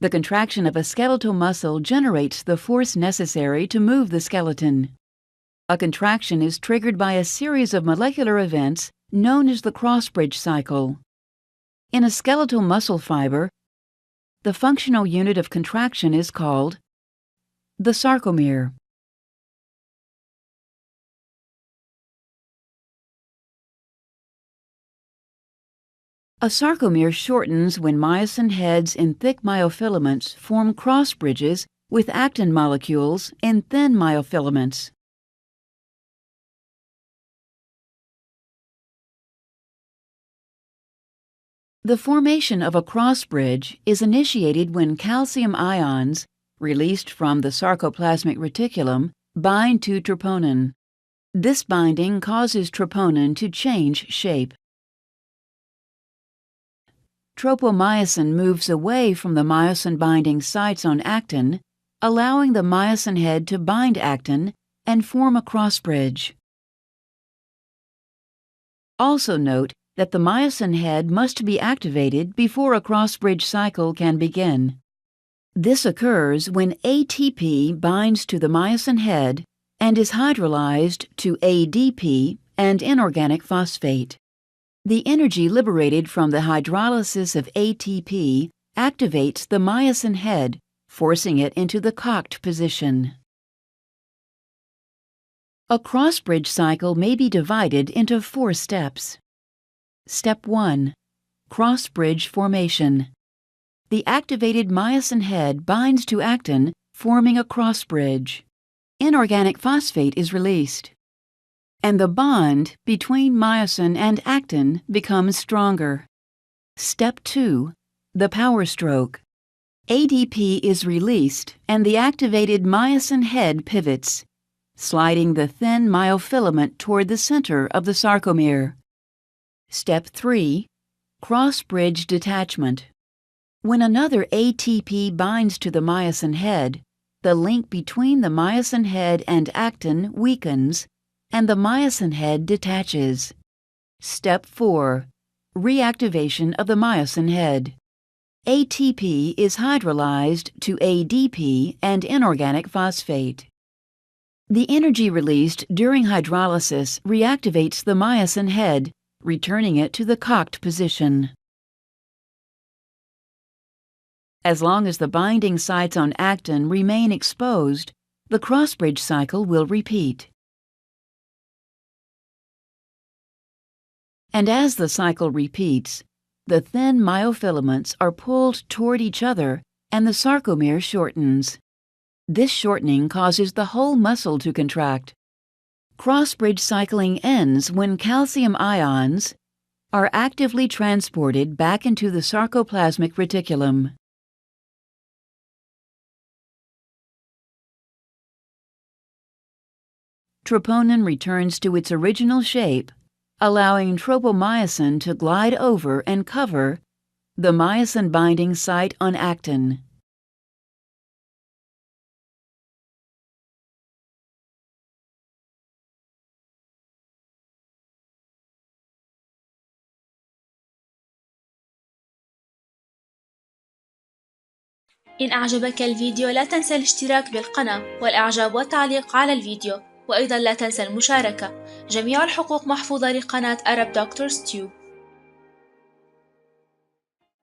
The contraction of a skeletal muscle generates the force necessary to move the skeleton. A contraction is triggered by a series of molecular events known as the cross-bridge cycle. In a skeletal muscle fiber, the functional unit of contraction is called the sarcomere. A sarcomere shortens when myosin heads in thick myofilaments form cross bridges with actin molecules in thin myofilaments. The formation of a cross bridge is initiated when calcium ions, released from the sarcoplasmic reticulum, bind to troponin. This binding causes troponin to change shape. Tropomyosin moves away from the myosin-binding sites on actin, allowing the myosin head to bind actin and form a cross-bridge. Also note that the myosin head must be activated before a cross-bridge cycle can begin. This occurs when ATP binds to the myosin head and is hydrolyzed to ADP and inorganic phosphate. The energy liberated from the hydrolysis of ATP activates the myosin head, forcing it into the cocked position. A cross-bridge cycle may be divided into 4 steps. Step 1. Cross-bridge formation. The activated myosin head binds to actin, forming a cross-bridge. Inorganic phosphate is released, and the bond between myosin and actin becomes stronger. Step 2. The power stroke. ADP is released and the activated myosin head pivots, sliding the thin myofilament toward the center of the sarcomere. Step 3. Cross-bridge detachment. When another ATP binds to the myosin head, the link between the myosin head and actin weakens, and the myosin head detaches. Step 4. Reactivation of the myosin head. ATP is hydrolyzed to ADP and inorganic phosphate. The energy released during hydrolysis reactivates the myosin head, returning it to the cocked position. As long as the binding sites on actin remain exposed, the cross-bridge cycle will repeat. And as the cycle repeats, the thin myofilaments are pulled toward each other and the sarcomere shortens. This shortening causes the whole muscle to contract. Cross-bridge cycling ends when calcium ions are actively transported back into the sarcoplasmic reticulum. Troponin returns to its original shape, allowing tropomyosin to glide over and cover the myosin-binding site on actin. إن أعجبك الفيديو لا تنسى الاشتراك بالقناة والإعجاب والتعليق على الفيديو، وأيضا لا تنسى المشاركة. جميع الحقوق محفوظة لقناة Arab Doctors Tube.